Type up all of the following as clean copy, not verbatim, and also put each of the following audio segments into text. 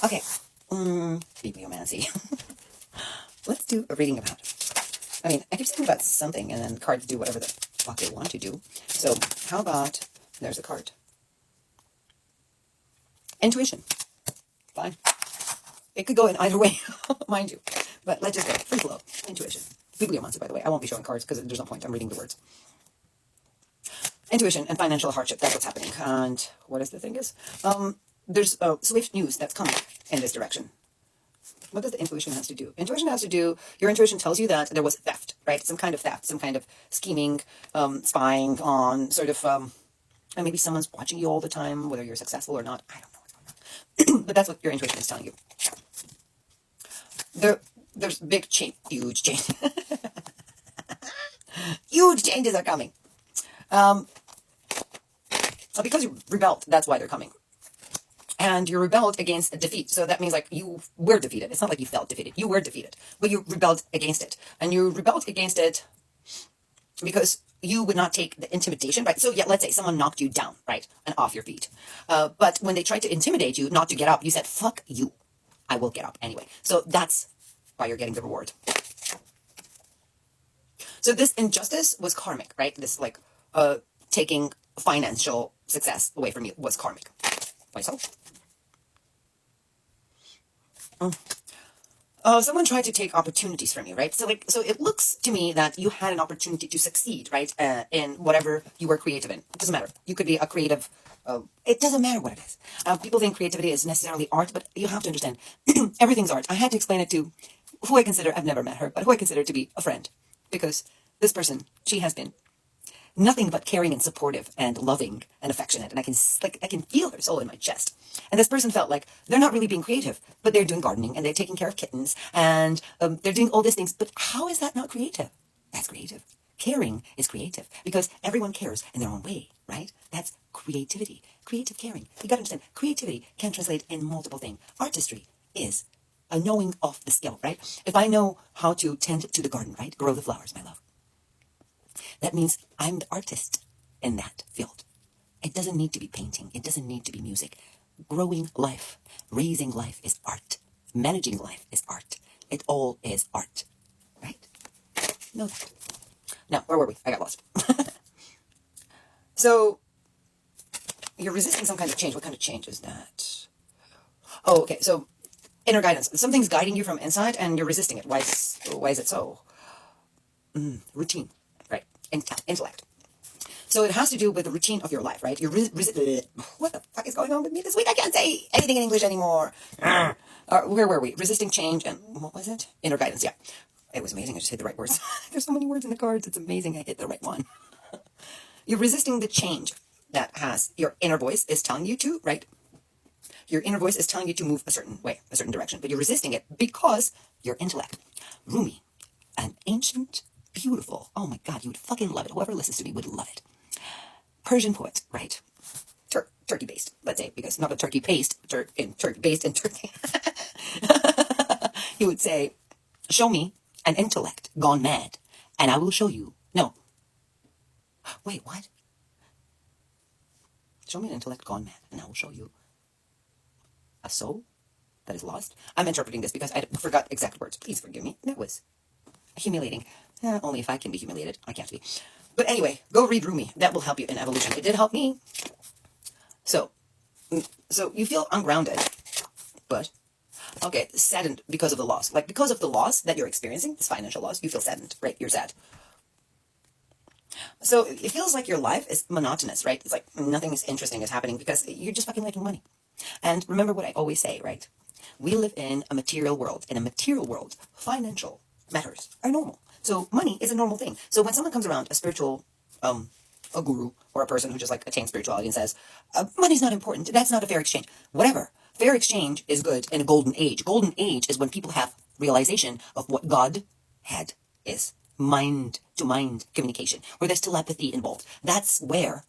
Okay, bibliomancy. Let's do a reading about it. I mean, I keep saying about something, and then cards do whatever the fuck they want to do. So, how about, there's a card. Intuition. Fine. It could go in either way, mind you. But let's just go. Free flow. Intuition. Bibliomancy, by the way. I won't be showing cards because there's no point. I'm reading the words. Intuition and financial hardship. That's what's happening. And what is the thing is? There's swift news that's coming in this direction. What does the intuition has to do? Intuition has to do, your intuition tells you that there was theft, right? Some kind of theft, some kind of scheming, spying on sort of, and maybe someone's watching you all the time, whether you're successful or not. I don't know what's going on. But that's what your intuition is telling you. There's big change, huge change. Huge changes are coming. Because you rebelled, that's why they're coming. And you rebelled against a defeat. So that means like you were defeated. It's not like you felt defeated. You were defeated. But you rebelled against it. And you rebelled against it because you would not take the intimidation, right? So yeah, let's say someone knocked you down, right? And off your feet. But when they tried to intimidate you not to get up, you said, fuck you. I will get up anyway. So that's why you're getting the reward. So this injustice was karmic, right? This like taking financial success away from you was karmic. Why so? Someone tried to take opportunities from you, right? So it looks to me that you had an opportunity to succeed, right? In whatever you were creative in. It doesn't matter. You could be a creative, it doesn't matter what it is. People think creativity is necessarily art, but you have to understand, everything's art. I had to explain it to who I consider, I've never met her, but who I consider to be a friend. Because this person, she has been nothing but caring and supportive and loving and affectionate. And I can feel her soul in my chest. And this person felt like they're not really being creative, but they're doing gardening and they're taking care of kittens and they're doing all these things. But how is that not creative? That's creative. Caring is creative because everyone cares in their own way, right? That's creativity. Creative caring. You got to understand, creativity can translate in multiple things. Artistry is a knowing of the skill, right? If I know how to tend to the garden, right? Grow the flowers, my love. That means I'm the artist in that field. It doesn't need to be painting. It doesn't need to be music. Growing life, raising life is art. Managing life is art. It all is art, right? Know that. Now, where were we? I got lost. So, you're resisting some kind of change. What kind of change is that? Oh, okay. So, inner guidance. Something's guiding you from inside and you're resisting it. Why is it so? Routine. Intellect. So it has to do with the routine of your life, right? What the fuck is going on with me this week? I can't say anything in English anymore. Where were we? Resisting change and what was it? Inner guidance, yeah. It was amazing. I just hit the right words. There's so many words in the cards. It's amazing. I hit the right one. You're resisting the change that has your inner voice is telling you to, right? Your inner voice is telling you to move a certain way, a certain direction, but you're resisting it because your intellect. Rumi, an ancient, beautiful, oh my God, you would fucking love it. Whoever listens to me would love it. Persian poet, right? Turkey-based, let's say, because not a turkey paste, based in Turkey. He would say, show me an intellect gone mad, and I will show you. No. Wait, what? Show me an intellect gone mad, and I will show you a soul that is lost. I'm interpreting this because I forgot exact words. Please forgive me. That was humiliating. Only if I can be humiliated. I can't be. But anyway, go read Rumi. That will help you in evolution. It did help me. So you feel ungrounded, but okay, saddened because of the loss. Like because of the loss that you're experiencing, this financial loss, you feel saddened, right? You're sad. So it feels like your life is monotonous, right? It's like nothing is interesting is happening because you're just fucking making money. And remember what I always say, right? We live in a material world. In a material world, financial matters are normal. So money is a normal thing. So when someone comes around, a spiritual, a guru or a person who just like attains spirituality and says, money's not important. That's not a fair exchange. Whatever. Fair exchange is good in a golden age. Golden age is when people have realization of what God had is. Mind to mind communication, where there's telepathy involved. That's where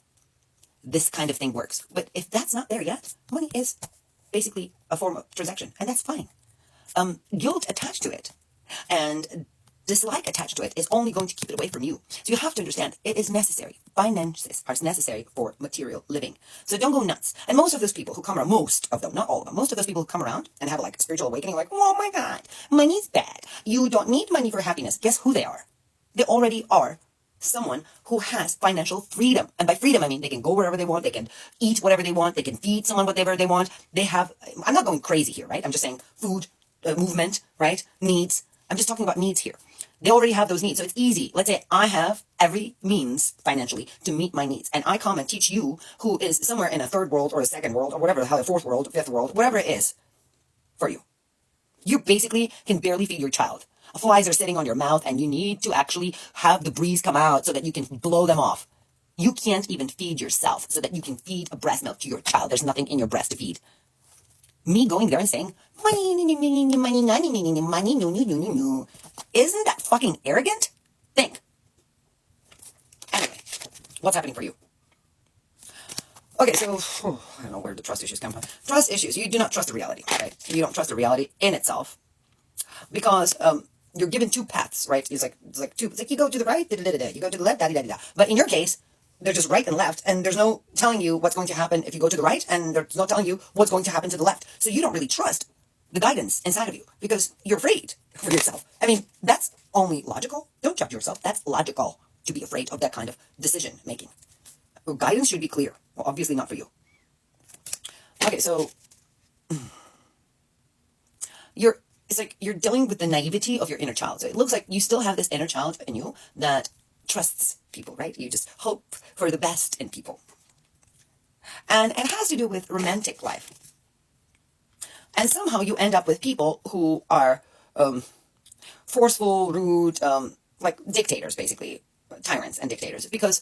this kind of thing works. But if that's not there yet, money is basically a form of transaction, and that's fine. Guilt attached to it. And dislike attached to it is only going to keep it away from you. So you have to understand it is necessary. Finances are necessary for material living. So don't go nuts. And most of those people who come around, most of them, not all of them, most of those people who come around and have like a spiritual awakening, like, oh my God, money's bad. You don't need money for happiness. Guess who they are? They already are someone who has financial freedom. And by freedom, I mean they can go wherever they want. They can eat whatever they want. They can feed someone whatever they want. They have, I'm not going crazy here, right? I'm just saying food, movement, right? Needs. I'm just talking about needs here. They already have those needs. So it's easy. Let's say I have every means financially to meet my needs. And I come and teach you who is somewhere in a third world or a second world or whatever the hell, a fourth world, fifth world, whatever it is for you. You basically can barely feed your child. Flies are sitting on your mouth and you need to actually have the breeze come out so that you can blow them off. You can't even feed yourself so that you can feed a breast milk to your child. There's nothing in your breast to feed. Me going there and saying, money, isn't that fucking arrogant? Think. Anyway, what's happening for you? Okay, so, I don't know where the trust issues come from. Trust issues. You do not trust the reality, right? You don't trust the reality in itself because you're given two paths, right? It's like you go to the right, you go to the left, da-da-da-da. But in your case, they're just right and left, and there's no telling you what's going to happen if you go to the right, and there's no telling you what's going to happen to the left. So you don't really trust the guidance inside of you because you're afraid for yourself. I mean, that's only logical. Don't judge yourself. That's logical to be afraid of that kind of decision making. Guidance should be clear. Well, obviously not for you. Okay, so it's like you're dealing with the naivety of your inner child. So it looks like you still have this inner child in you that trusts people, right? You just hope for the best in people. And it has to do with romantic life. And somehow you end up with people who are forceful, rude, like dictators, basically. Tyrants and dictators, because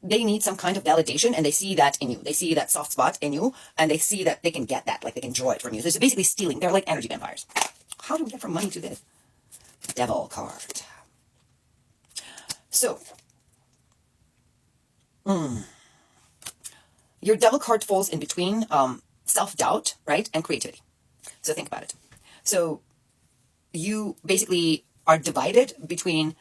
they need some kind of validation and they see that in you. They see that soft spot in you and they see that they can get that, like they can draw it from you. So it's basically stealing. They're like energy vampires. How do we get from money to this? Devil card. So, your devil card falls in between self-doubt, right, and creativity. So think about it. So you basically are divided between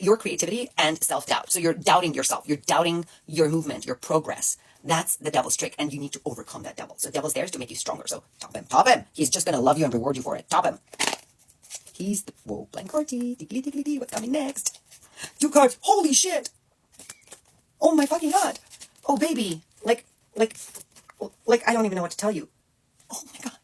your creativity and self-doubt. So you're doubting yourself. You're doubting your movement, your progress. That's the devil's trick, and you need to overcome that devil. So devil's there to make you stronger. So top him, top him. He's just going to love you and reward you for it. Top him. He's the, whoa, blank carty. Diggly, what's coming next? 2 cards. Holy shit. Oh my fucking God. Oh baby. Like, I don't even know what to tell you. Oh my God.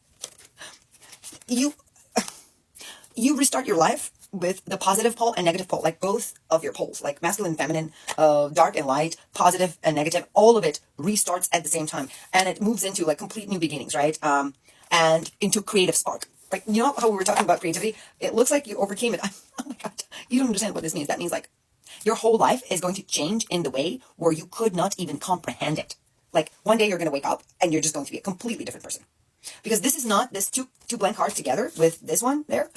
You restart your life with the positive pole and negative pole, like both of your poles, like masculine and feminine, dark and light, positive and negative, all of it restarts at the same time. And it moves into like complete new beginnings, right? And into creative spark. Like, you know how we were talking about creativity? It looks like you overcame it. Oh my God. You don't understand what this means. That means like your whole life is going to change in the way where you could not even comprehend it. Like one day you're going to wake up and you're just going to be a completely different person. Because this is not this two blank cards together with this one there.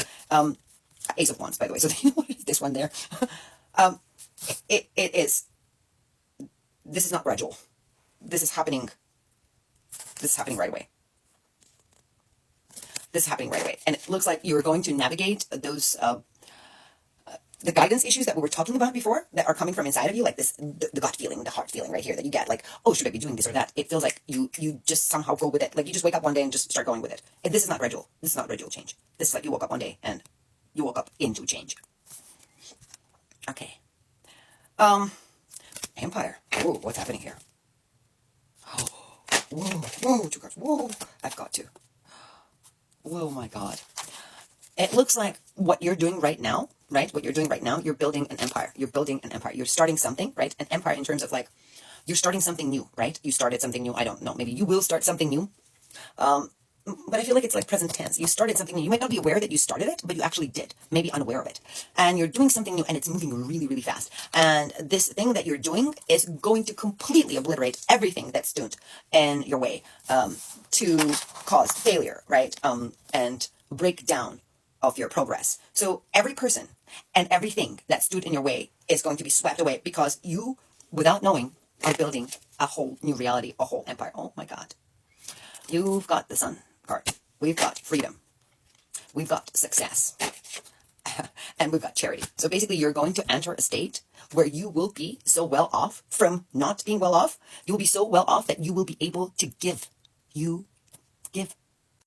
Ace of Wands, by the way. So you know what is this one there? It is. This is not gradual. This is happening. This is happening right away. This is happening right away, and it looks like you're going to navigate those the guidance issues that we were talking about before that are coming from inside of you, like this, the gut feeling, the heart feeling right here that you get, like, oh, should I be doing this or that? It feels like you just somehow go with it. Like you just wake up one day and just start going with it. And this is not gradual. This is not gradual change. This is like you woke up one day and you woke up into change. Okay. Empire. Whoa, what's happening here? Oh, whoa, 2 cards. Whoa, I've got to. Whoa, my God. It looks like what you're doing right now, right? What you're doing right now, you're building an empire. You're building an empire. You're starting something, right? An empire in terms of like, you're starting something new, right? You started something new. I don't know. Maybe you will start something new. But I feel like it's like present tense. You started something new. You might not be aware that you started it, but you actually did. Maybe unaware of it. And you're doing something new and it's moving really, really fast. And this thing that you're doing is going to completely obliterate everything that stood in your way to cause failure, right? And breakdown of your progress. So every person and everything that stood in your way is going to be swept away because you, without knowing, are building a whole new reality, a whole empire. Oh my God. You've got the Sun card. We've got freedom. We've got success. And we've got charity. So basically, you're going to enter a state where you will be so well off from not being well off. You will be so well off that you will be able to give. You give